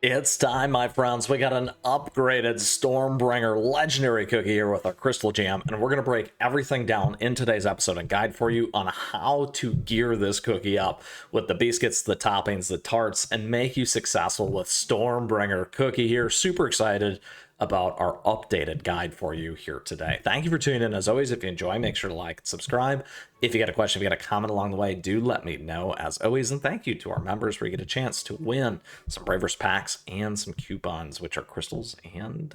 It's time, my friends. We got an upgraded Stormbringer legendary cookie here with our crystal jam, and we're going to break everything down in today's episode and guide for you on how to gear this cookie up with the biscuits, the toppings, the tarts, and make you successful with Stormbringer Cookie here. Super excited about our updated guide for you here today. Thank you for tuning in. As always, if you enjoy, make sure to like and subscribe. If you got a question, if you got a comment along the way, do let me know as always. And thank you to our members where you get a chance to win some Braverse packs and some coupons, which are crystals and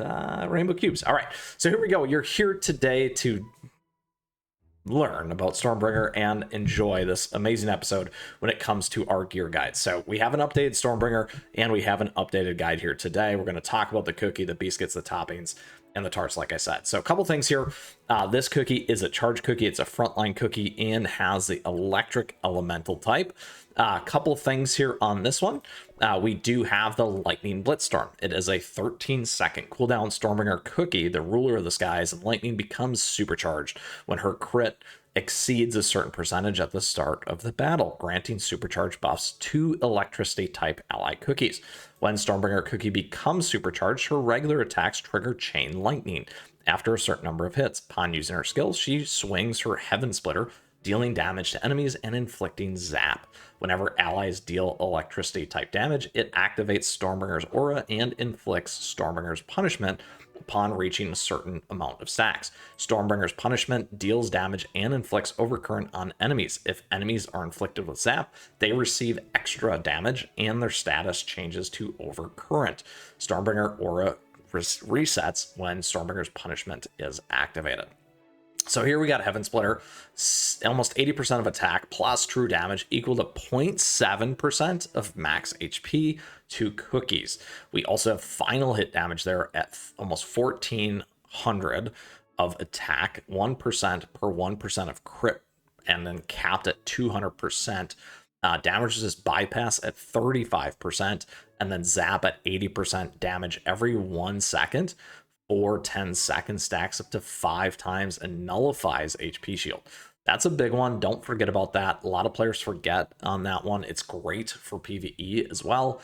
rainbow cubes. All right, so here we go. You're here today to learn about Stormbringer and enjoy this amazing episode when it comes to our gear guide. So we have an updated Stormbringer and we have an updated guide here today. We're going to talk about the cookie, the biscuits, the toppings, and the tarts, like I said. So a couple things here. This cookie is a charge cookie. It's a frontline cookie and has the electric elemental type. A couple of things here on this one. We do have the Lightning Blitzstorm. It is a 13-second cooldown Stormbringer cookie. The ruler of the skies, and lightning becomes supercharged when her crit exceeds a certain percentage at the start of the battle, granting supercharged buffs to electricity type ally cookies. When Stormbringer cookie becomes supercharged, her regular attacks trigger chain lightning. After a certain number of hits, upon using her skills, she swings her Heaven Splitter, dealing damage to enemies and inflicting zap. Whenever allies deal electricity type damage, it activates Stormbringer's aura and inflicts Stormbringer's punishment upon reaching a certain amount of stacks. Stormbringer's punishment deals damage and inflicts overcurrent on enemies. If enemies are inflicted with zap, they receive extra damage and their status changes to overcurrent. Stormbringer aura resets when Stormbringer's punishment is activated. So here we got Heaven Splitter, almost 80% of attack plus true damage equal to 0.7% of max HP to cookies. We also have final hit damage there at almost 1400 of attack, 1% per 1% of crit, and then capped at 200%. Damage resist bypass at 35%, and then zap at 80% damage every 1 second. Or 10-second stacks up to 5 times and nullifies HP shield. That's a big one. Don't forget about that. A lot of players forget on that one. It's great for PvE as well.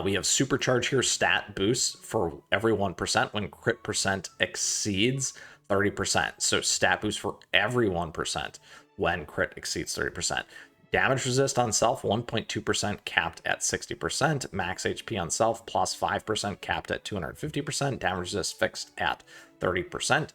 We have supercharge here, stat boosts for every 1% when crit percent exceeds 30%. So stat boost for every 1% when crit exceeds 30%. Damage resist on self, 1.2% capped at 60%. Max HP on self, plus 5% capped at 250%. Damage resist fixed at 30%.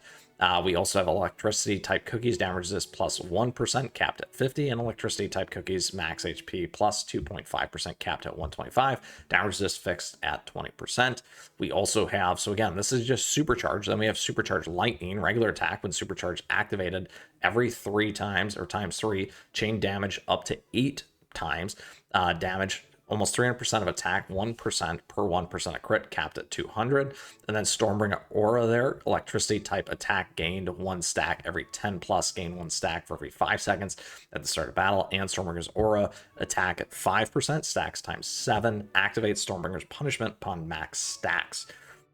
We also have electricity type cookies, damage resist plus 1% capped at 50, and electricity type cookies, max HP plus 2.5% capped at 125, damage resist fixed at 20%. We also have, so again, this is just supercharged. Then we have supercharged lightning, regular attack when supercharged activated every 3 times or times 3, chain damage up to 8 times, damage almost 300% of attack, 1% per 1% of crit, capped at 200. And then Stormbringer aura there, electricity type attack gained 1 stack every 10 plus, gain 1 stack for every 5 seconds at the start of battle. And Stormbringer's aura attack at 5%, stacks times 7, activates Stormbringer's punishment upon max stacks.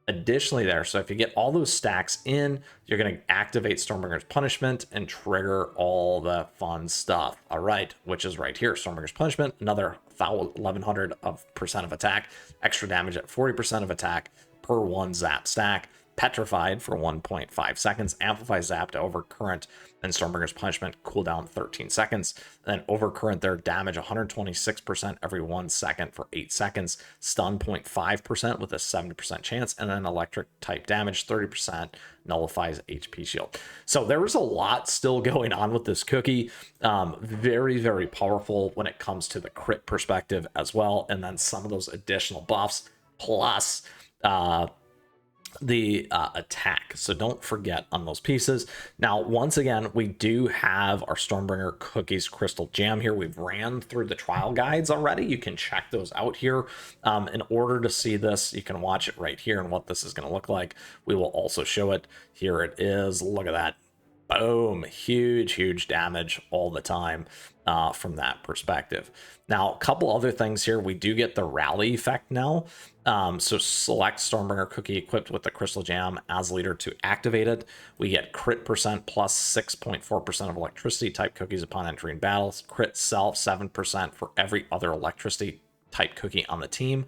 Additionally there, so if you get all those stacks in, you're going to activate Stormbringer's punishment and trigger all the fun stuff. All right, which is right here. Stormbringer's punishment, another 1100% of attack, extra damage at 40% of attack per 1 zap stack, petrified for 1.5 seconds, amplify zap to overcurrent, then Stormbringer's punishment cooldown 13 seconds, then overcurrent their damage 126% every 1 second for 8 seconds, stun 0.5% with a 70% chance, and then electric type damage 30% nullifies HP shield. So there was a lot still going on with this cookie. Very, very powerful when it comes to the crit perspective as well, and then some of those additional buffs plus the attack. So don't forget on those pieces. Now, once again, we do have our Stormbringer Cookies Crystal Jam here. We've ran through the trial guides already. You can check those out here. In order to see this, you can watch it right here and what this is going to look like. We will also show it. Here it is. Look at that. Boom, huge damage all the time from that perspective. Now, a couple other things here. We do get the rally effect now. So select Stormbringer Cookie equipped with the Crystal Jam as leader to activate it. We get crit percent plus 6.4% of electricity type cookies upon entering battles. Crit self 7% for every other electricity type cookie on the team.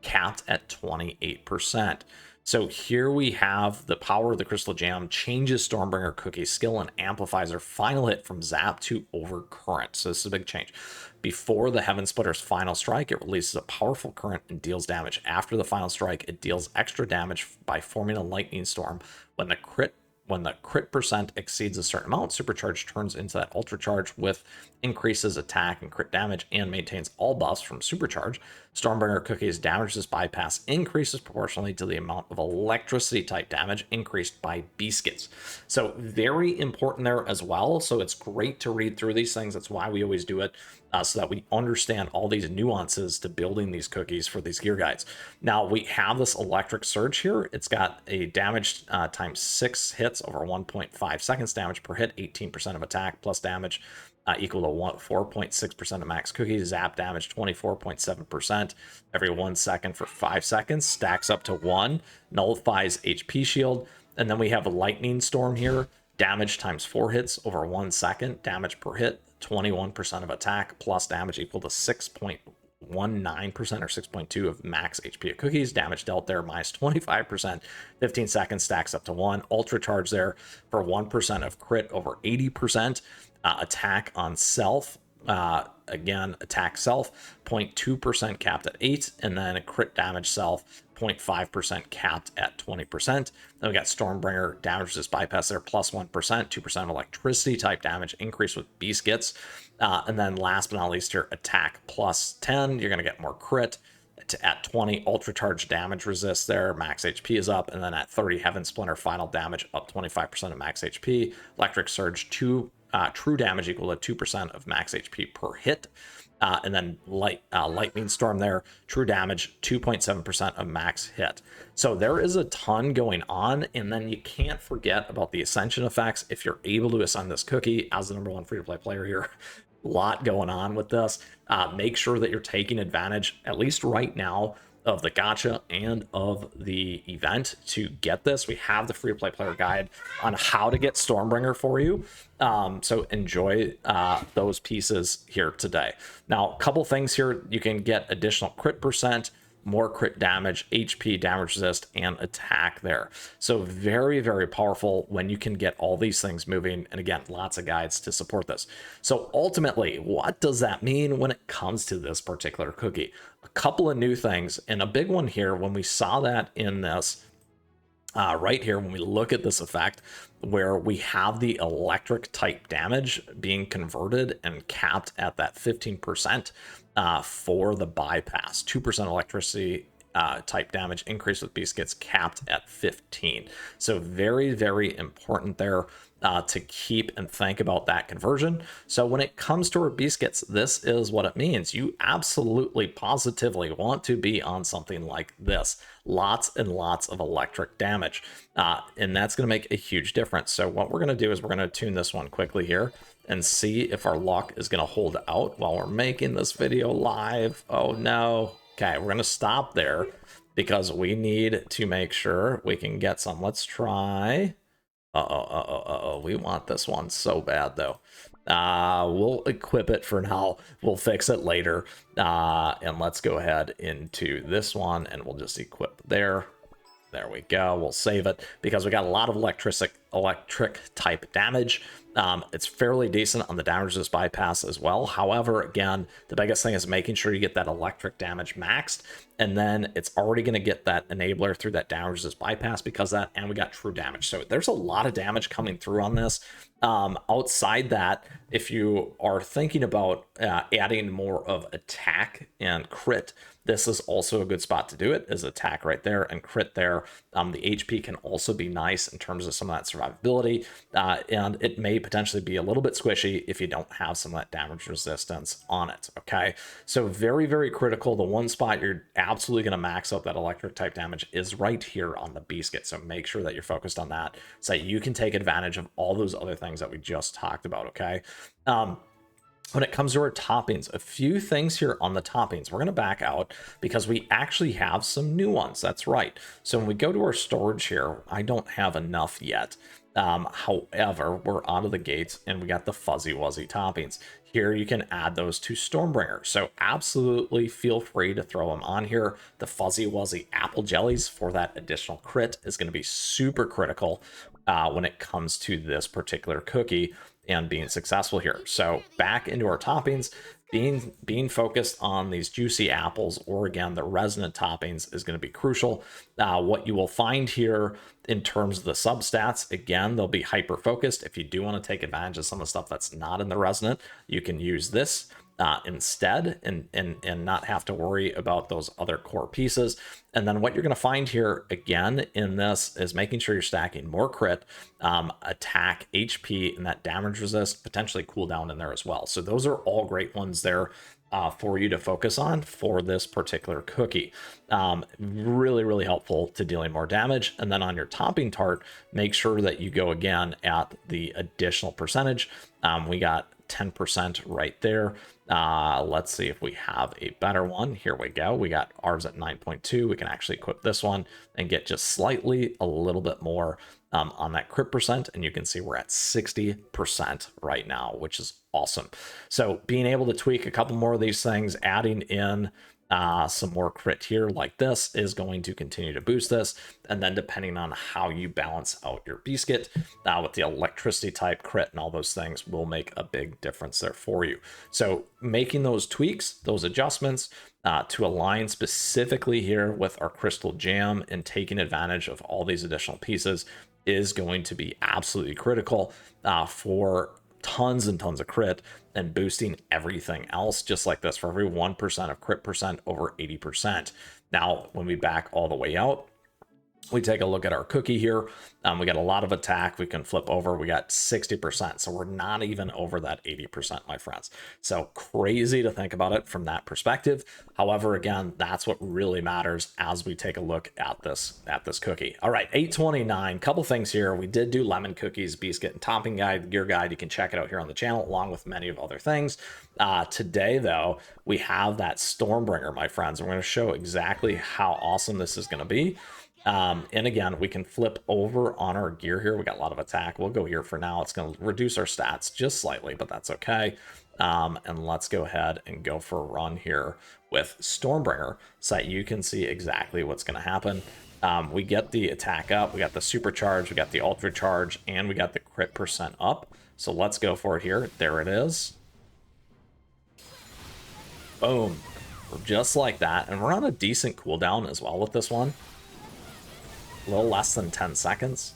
capped at 28%. So here we have the power of the Crystal Jam changes Stormbringer Cookie's skill and amplifies her final hit from Zap to Overcurrent. So this is a big change. Before the Heaven Splitter's final strike, it releases a powerful current and deals damage. After the final strike, it deals extra damage by forming a lightning storm. When the crit percent exceeds a certain amount, Supercharge turns into that Ultra Charge with increases attack and crit damage and maintains all buffs from Supercharge. Stormbringer Cookie's damage bypass increases proportionally to the amount of electricity type damage increased by Beascuits. So very important there as well. So it's great to read through these things. That's why we always do it. So that we understand all these nuances to building these cookies for these gear guides. Now we have this electric surge here. It's got a damage times 6 hits over 1.5 seconds, damage per hit, 18% of attack plus damage equal to 4.6% of max cookie. Zap damage 24.7% every 1 second for 5 seconds, stacks up to 1, nullifies HP shield. And then we have a lightning storm here, damage times 4 hits over 1 second, damage per hit 21% of attack plus damage equal to 6.19% or 6.2 of max HP of cookies. Damage dealt there minus 25%, 15 seconds, stacks up to 1. Ultra charge there for 1% of crit over 80%. Attack on self, again, attack self, 0.2% capped at 8, and then a crit damage self, 0.5% capped at 20%. Then we got Stormbringer damage resist bypass there, plus 1%, 2% electricity type damage increase with Beascuits. And then last but not least here, attack plus 10, you're going to get more crit. At 20, ultra charge damage resist there, max HP is up, and then at 30, Heaven Splinter final damage up 25% of max HP. Electric surge 2, true damage equal to 2% of max HP per hit. And then lightning storm there, true damage 2.7% of max hit. So there is a ton going on, and then you can't forget about the ascension effects. If you're able to ascend this cookie as the #1 free-to-play player here, lot going on with this. Make sure that you're taking advantage, at least right now, of the gacha and of the event to get this. We have the free-to-play player guide on how to get Stormbringer for you. So enjoy those pieces here today. Now, a couple things here. You can get additional crit percent, more crit damage, HP, damage resist, and attack there. So very, very powerful when you can get all these things moving. And again, lots of guides to support this. So ultimately, what does that mean when it comes to this particular cookie? A couple of new things, and a big one here when we saw that in this right here, when we look at this effect where we have the electric type damage being converted and capped at that 15% for the bypass, 2% electricity type damage increase with Beascuits capped at 15. So very, very important there to keep and think about that conversion. So when it comes to our Beascuits, this is what it means. You absolutely positively want to be on something like this. Lots and lots of electric damage. And that's going to make a huge difference. So what we're going to do is we're going to tune this one quickly here and see if our luck is going to hold out while we're making this video live. Oh no. Okay, we're going to stop there because we need to make sure we can get some. Let's try. We want this one so bad though. We'll equip it for now. We'll fix it later. And let's go ahead into this one and we'll just equip there. There we go. We'll save it because we got a lot of electric type damage. It's fairly decent on the damage resist bypass as well. However, again, the biggest thing is making sure you get that electric damage maxed, and then it's already going to get that enabler through that damage resist bypass because of that, and we got true damage. So there's a lot of damage coming through on this. Outside that, if you are thinking about adding more of attack and crit, this is also a good spot to do it, is attack right there and crit there. The HP can also be nice in terms of some of that survivability, and it may potentially be a little bit squishy if you don't have some of that damage resistance on it, okay? So very, very critical. The one spot you're absolutely going to max out that electric type damage is right here on the Beascuit, so make sure that you're focused on that so that you can take advantage of all those other things that we just talked about, okay? When it comes to our toppings, a few things here on the toppings. We're going to back out because we actually have some new ones. That's right. So when we go to our storage here, I don't have enough yet. However, we're out of the gates and we got the fuzzy wuzzy toppings. here you can add those to Stormbringer. So absolutely feel free to throw them on here. The Fuzzy Wuzzy apple jellies for that additional crit is going to be super critical when it comes to this particular cookie and being successful here. So back into our toppings, being focused on these juicy apples, or again the resonant toppings, is going to be crucial. What you will find here in terms of the substats, again, they'll be hyper focused. If you do want to take advantage of some of the stuff that's not in the resonant, you can use this instead and not have to worry about those other core pieces. And then what you're going to find here again in this is making sure you're stacking more crit, attack, HP, and that damage resist, potentially cooldown in there as well. So those are all great ones there for you to focus on for this particular cookie. Really, really helpful to dealing more damage. And then on your topping tart, make sure that you go again at the additional percentage. We got 10% right there. Let's see if we have a better one. Here we go. We got ours at 9.2. We can actually equip this one and get just slightly a little bit more on that crit percent, and you can see we're at 60% right now, which is awesome. So being able to tweak a couple more of these things, adding in some more crit here like this is going to continue to boost this. And then depending on how you balance out your Beascuit with the electricity type crit and all those things will make a big difference there for you. So making those tweaks, those adjustments to align specifically here with our crystal jam and taking advantage of all these additional pieces is going to be absolutely critical for tons and tons of crit and boosting everything else just like this. For every 1% of crit percent, over 80%. Now when we back all the way out, we take a look at our cookie here. We got a lot of attack. We can flip over. We got 60%. So we're not even over that 80%, my friends. So crazy to think about it from that perspective. However, again, that's what really matters as we take a look at this cookie. All right, 829. Couple things here. We did do lemon cookies, Beascuit and topping guide, gear guide. You can check it out here on the channel, along with many of other things. Today, though, we have that Stormbringer, my friends. We're going to show exactly how awesome this is going to be. And again, we can flip over on our gear here. We got a lot of attack. We'll go here for now. It's going to reduce our stats just slightly, but that's okay. And let's go ahead and go for a run here with Stormbringer so that you can see exactly what's going to happen. We get the attack up, we got the supercharge, we got the ultra charge, and we got the crit percent up. So let's go for it here. There it is. Boom. Just like that. And we're on a decent cooldown as well with this one. A little less than 10 seconds.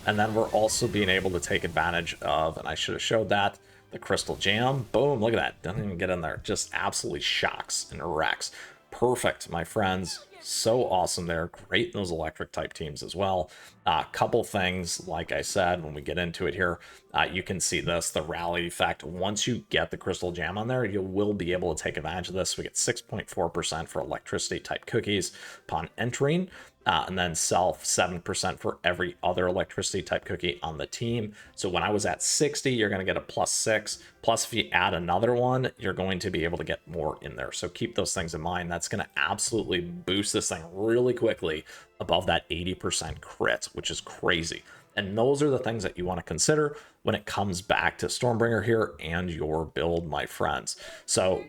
And then we're also being able to take advantage of, and I should have showed that, the crystal jam. Boom, look at that. Doesn't even get in there. Just absolutely shocks and wrecks. Perfect, my friends. So awesome there. Great in those electric type teams as well. Couple things, like I said, when we get into it here, you can see this, the rally effect. Once you get the crystal jam on there, you will be able to take advantage of this. We get 6.4% for electricity type cookies upon entering. And then self 7% for every other electricity type cookie on the team. So when I was at 60, you're going to get a +6. Plus, if you add another one, you're going to be able to get more in there. So keep those things in mind. That's going to absolutely boost this thing really quickly above that 80% crit, which is crazy. And those are the things that you want to consider when it comes back to Stormbringer here and your build, my friends. So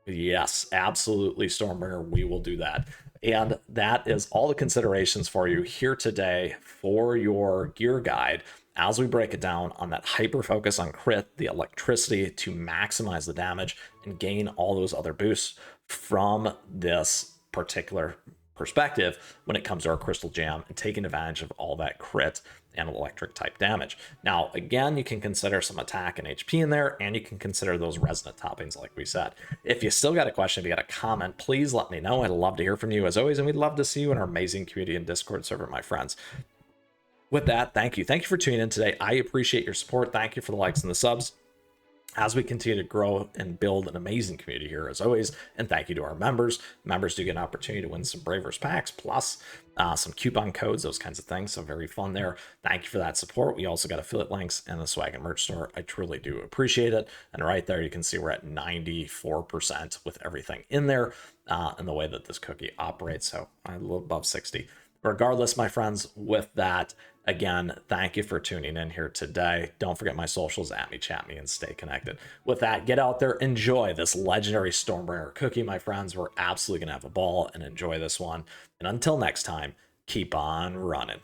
yes, absolutely, Stormbringer, we will do that. And that is all the considerations for you here today for your gear guide as we break it down on that hyper focus on crit, the electricity to maximize the damage and gain all those other boosts from this particular perspective when it comes to our crystal jam and taking advantage of all that crit and electric type damage. Now, again, you can consider some attack and HP in there, and you can consider those resonant toppings like we said. If you still got a question, if you got a comment, please let me know. I'd love to hear from you as always, and we'd love to see you in our amazing community and Discord server, my friends. With that, thank you. Thank you for tuning in today. I appreciate your support. Thank you for the likes and the subs as we continue to grow and build an amazing community here as always. And thank you to our members. Members do get an opportunity to win some Braverse packs, plus some coupon codes, those kinds of things. So very fun there. Thank you for that support. We also got affiliate links and the swag and merch store. I truly do appreciate it. And right there, you can see we're at 94% with everything in there and the way that this cookie operates. So I'm a little above 60. Regardless, my friends, with that, Again, thank you for tuning in here today. Don't forget my socials, @me, chat me, and stay connected. With that, get out there, enjoy this legendary Stormbringer cookie, my friends. We're absolutely going to have a ball and enjoy this one. And until next time, keep on running.